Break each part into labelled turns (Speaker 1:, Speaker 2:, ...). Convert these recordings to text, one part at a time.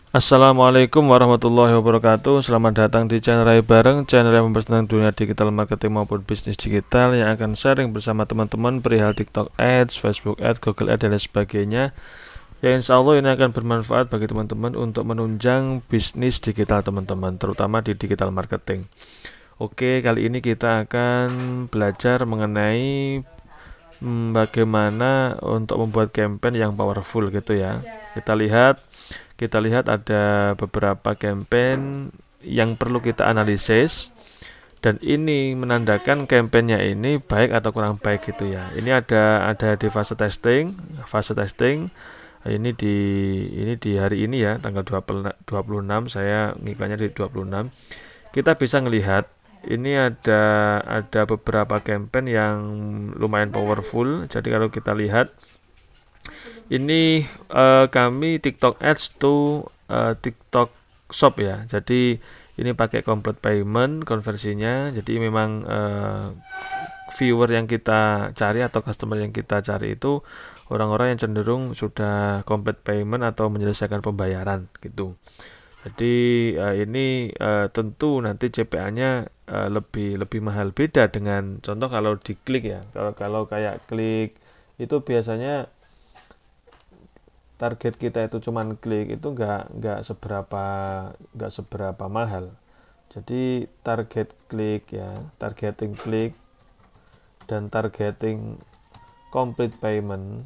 Speaker 1: Assalamualaikum warahmatullahi wabarakatuh. Selamat datang di channel Rai Bareng, channel yang membahas tentang dunia digital marketing maupun bisnis digital, yang akan sharing bersama teman-teman perihal TikTok Ads, Facebook Ads, Google Ads, dan lain sebagainya. Ya, insya Allah ini akan bermanfaat bagi teman-teman untuk menunjang bisnis digital teman-teman, terutama di digital marketing. Oke, kali ini kita akan belajar mengenai bagaimana untuk membuat campaign yang powerful gitu ya. Kita lihat ada beberapa campaign yang perlu kita analisis, dan ini menandakan campaignnya ini baik atau kurang baik gitu ya. Ini ada di fase testing. Ini di hari ini ya, tanggal 26, saya ngiklannya di 26. Kita bisa ngelihat ini ada beberapa campaign yang lumayan powerful. Jadi kalau kita lihat ini kami TikTok Ads to TikTok Shop ya. Jadi ini pakai complete payment konversinya. Jadi memang viewer yang kita cari atau customer yang kita cari itu orang-orang yang cenderung sudah complete payment atau menyelesaikan pembayaran gitu. Jadi ini tentu nanti CPA-nya lebih mahal, beda dengan contoh kalau diklik ya. Kalau kayak klik itu biasanya target kita itu cuman klik, itu nggak seberapa mahal. Jadi targeting klik dan targeting complete payment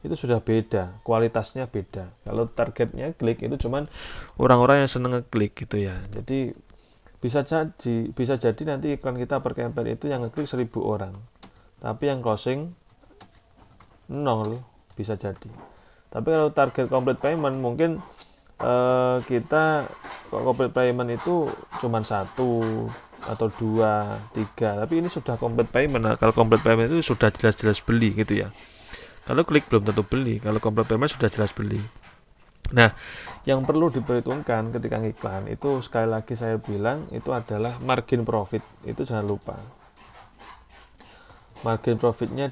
Speaker 1: itu sudah beda, kualitasnya beda. Kalau targetnya klik itu cuman orang-orang yang seneng ngeklik gitu ya. Jadi bisa jadi nanti iklan kita per campaign itu yang ngeklik 1.000 orang, tapi yang closing 0, bisa jadi. Tapi kalau target complete payment mungkin kita complete payment itu cuma 1 atau 2, 3, tapi ini sudah complete payment. Nah, kalau complete payment itu sudah jelas-jelas beli gitu ya. Kalau klik belum tentu beli, kalau complete payment sudah jelas beli. Nah, yang perlu diperhitungkan ketika ngiklan itu, sekali lagi saya bilang, itu adalah margin profit. Itu jangan lupa. Margin profitnya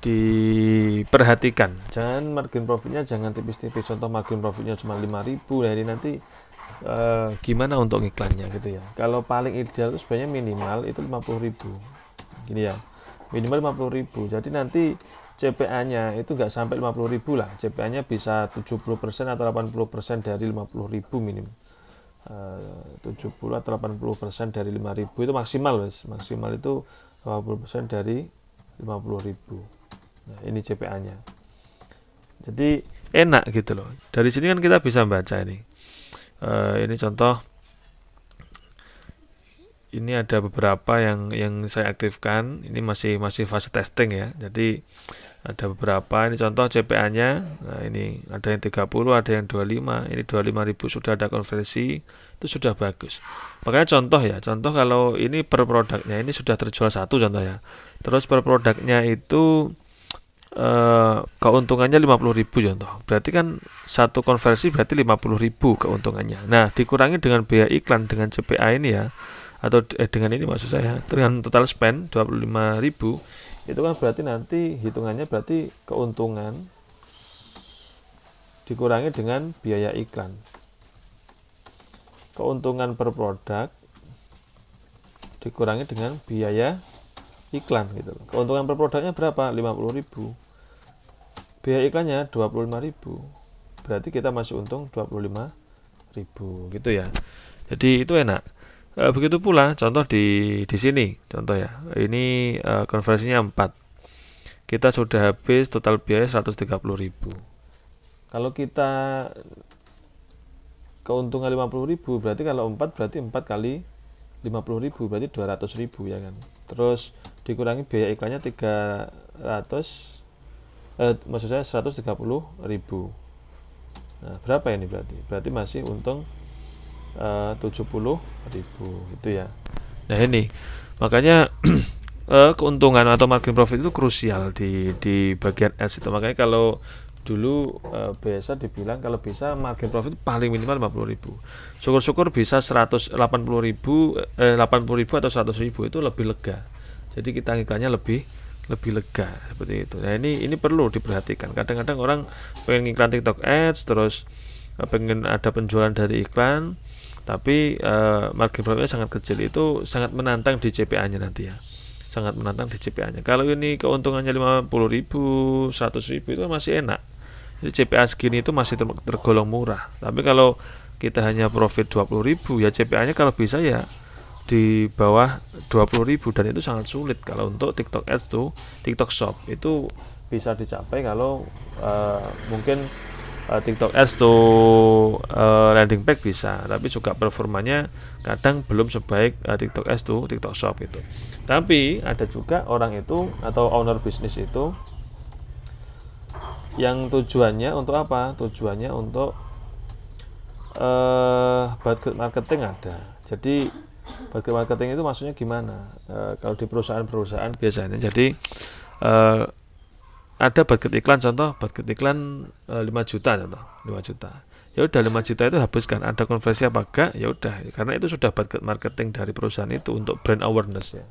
Speaker 1: diperhatikan. Jangan margin profitnya jangan tipis-tipis. Contoh margin profitnya cuma 5.000. Nah, ini nanti gimana untuk ngiklannya gitu ya. Kalau paling ideal itu sebenarnya minimal itu 50.000. Gini ya. Minimal 50.000. Jadi nanti CPA-nya itu nggak sampai 50.000 lah. CPA-nya bisa 70% atau 80% dari 50.000 minim. 70 atau 80% dari 5.000 itu maksimal, guys. Maksimal itu 80% dari 50.000. Nah, ini CPA-nya. Jadi enak gitu loh. Dari sini kan kita bisa baca ini. Ini contoh. Ini ada beberapa yang saya aktifkan. Ini masih fase testing ya. Jadi ada beberapa, ini contoh CPA-nya. Nah, ini ada yang 30, ada yang 25. Ini 25.000 sudah ada konversi, itu sudah bagus. Makanya contoh kalau ini per produknya ini sudah terjual 1 contoh ya. Terus per produknya itu keuntungannya 50.000 contoh. Berarti kan satu konversi berarti 50.000 keuntungannya. Nah, dikurangi dengan biaya iklan dengan CPA ini ya, atau dengan ini maksud saya, dengan total spend 25.000, itu kan berarti nanti hitungannya berarti keuntungan dikurangi dengan biaya iklan. Keuntungan per produk dikurangi dengan biaya iklan gitu. Keuntungan per produknya berapa? 50.000. Biaya iklannya 25.000. Berarti kita masih untung 25.000 gitu ya. Jadi itu enak. Begitu pula contoh di sini, contoh ya. Ini konversinya 4. Kita sudah habis total biaya 130.000. Kalau kita keuntungan 50.000, berarti kalau 4 berarti 4 kali 50.000 berarti 200.000 ya kan. Terus dikurangi biaya iklannya 300, maksud saya 130.000. Nah, berapa ini berarti? Berarti masih untung 70.000 gitu ya. Nah, ini makanya keuntungan atau margin profit itu krusial di bagian ads itu. Makanya kalau dulu biasa dibilang kalau bisa margin profit paling minimal 50.000. Syukur-syukur bisa 180.000, 80.000 atau 100.000 itu lebih lega. Jadi kita iklannya lebih lebih lega seperti itu. Nah, ini perlu diperhatikan. Kadang-kadang orang pengen iklan TikTok Ads, terus pengen ada penjualan dari iklan, tapi margin profitnya sangat kecil. Itu sangat menantang di CPA-nya nanti ya. Sangat menantang di CPA-nya. Kalau ini keuntungannya 50.000, 100.000 itu masih enak. Jadi CPA segini itu masih tergolong murah. Tapi kalau kita hanya profit 20.000 ya CPA-nya kalau bisa ya di bawah 20.000, dan itu sangat sulit kalau untuk TikTok Ads tuh, TikTok Shop itu bisa dicapai kalau mungkin TikTok Ads tuh landing page bisa, tapi juga performanya kadang belum sebaik TikTok Ads tuh TikTok Shop gitu. Tapi ada juga orang itu atau owner bisnis itu yang tujuannya untuk apa? Tujuannya untuk budget marketing ada. Jadi budget marketing itu maksudnya gimana? Kalau di perusahaan-perusahaan biasanya, jadi ada budget iklan, contoh budget iklan 5 juta contoh, 5 juta. Ya udah 5 juta itu habiskan, ada konversi apa enggak? Ya udah, karena itu sudah budget marketing dari perusahaan itu untuk brand awareness ya.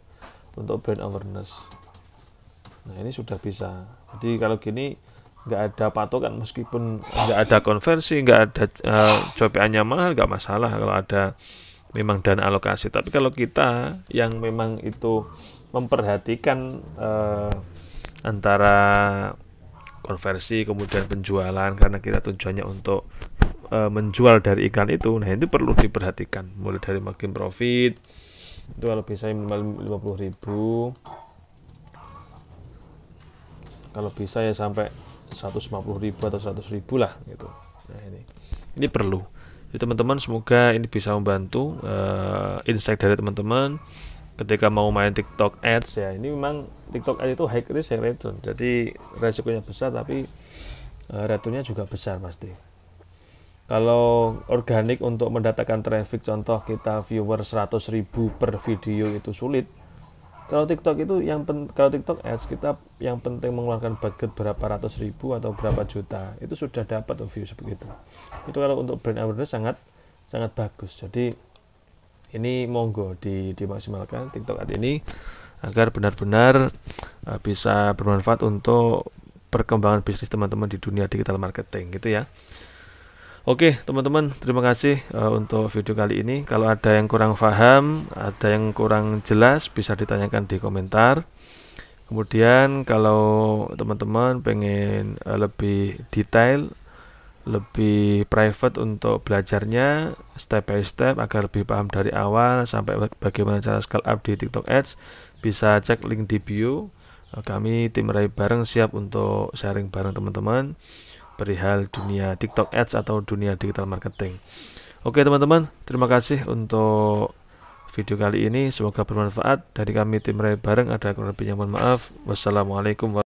Speaker 1: Untuk brand awareness. Nah, ini sudah bisa. Jadi kalau gini nggak ada patokan, meskipun nggak ada konversi, nggak ada CPA-nya mahal, nggak masalah kalau ada memang dana alokasi. Tapi kalau kita yang memang itu memperhatikan antara konversi kemudian penjualan, karena kita tujuannya untuk menjual dari iklan itu, nah itu perlu diperhatikan mulai dari margin profit itu kalau bisa minimal 50.000, kalau bisa ya sampai 150.000 atau 100.000 lah gitu. Nah, ini perlu. Jadi teman-teman, semoga ini bisa membantu insight dari teman-teman ketika mau main TikTok Ads ya. Ini memang TikTok Ads itu high risk high return. Jadi resikonya besar tapi returnnya juga besar pasti. Kalau organik untuk mendatangkan traffic, contoh kita viewer 100.000 per video itu sulit. Kalau TikTok itu kalau TikTok Ads kita yang penting mengeluarkan budget berapa ratus ribu atau berapa juta, itu sudah dapat view seperti itu. Itu kalau untuk brand awareness sangat bagus. Jadi ini monggo dimaksimalkan TikTok Ads ini agar benar-benar bisa bermanfaat untuk perkembangan bisnis teman-teman di dunia digital marketing gitu ya. Oke teman-teman, terima kasih untuk video kali ini. Kalau ada yang kurang paham, ada yang kurang jelas, bisa ditanyakan di komentar. Kemudian kalau teman-teman pengen lebih detail, lebih private untuk belajarnya step by step agar lebih paham dari awal sampai bagaimana cara scale up di TikTok Ads, bisa cek link di bio. Kami tim Rai bareng siap untuk sharing bareng teman-teman perihal dunia TikTok Ads atau dunia digital marketing. Oke teman-teman, terima kasih untuk video kali ini. Semoga bermanfaat. Dari kami tim Rai bareng ada kurang lebihnya mohon maaf. Wassalamualaikum warahmatullahi wabarakatuh.